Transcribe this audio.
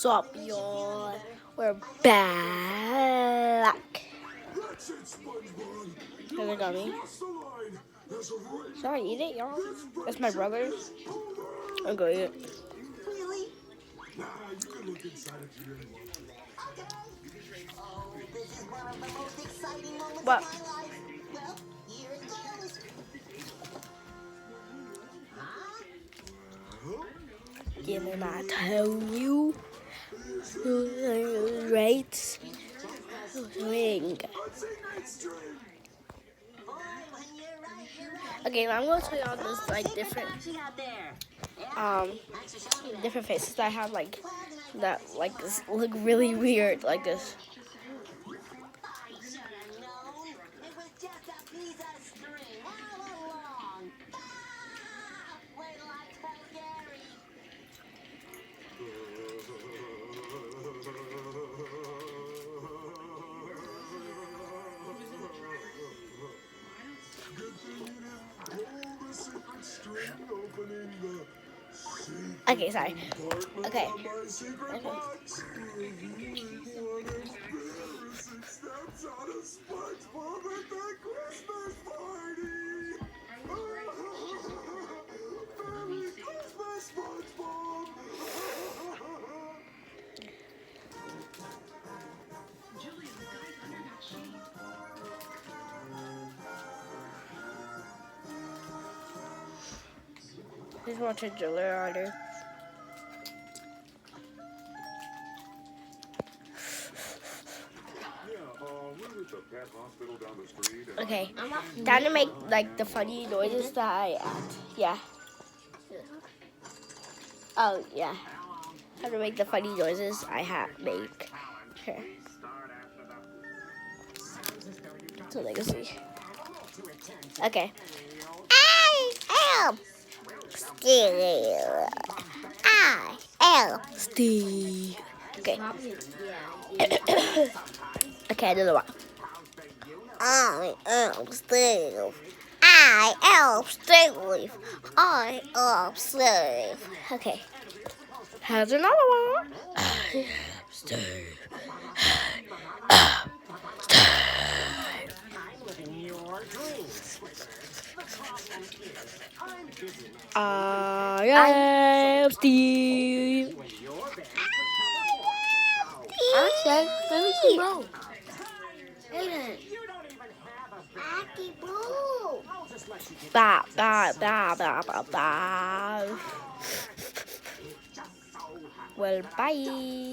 What's up, y'all? We're back. Here they got me. Sorry, eat it, y'all. That's my brother's. I'll go eat it. Really? Nah, you can look inside if you really want. Okay. Oh, this is one of the most exciting moments of my What? life. Well, here it goes. Didn't I tell you? Right? Ring. Okay, now I'm gonna tell y'all this like different different faces that I have that this look really weird like this. Okay, sorry. Okay. Just watch a Julia order. Okay, time to make like the funny noises that I act. Yeah. Oh yeah. How to make the funny noises I make. Here. So they can see. Okay. I am Steve. I am Steve. Okay. Okay, another one. I am Steve. I am Steve. I am Steve. Okay. Here's another one. I am Steve. I am Steve. I am Steve. Actually, let me see, bro. Ba ba ba ba ba ba. Well, bye.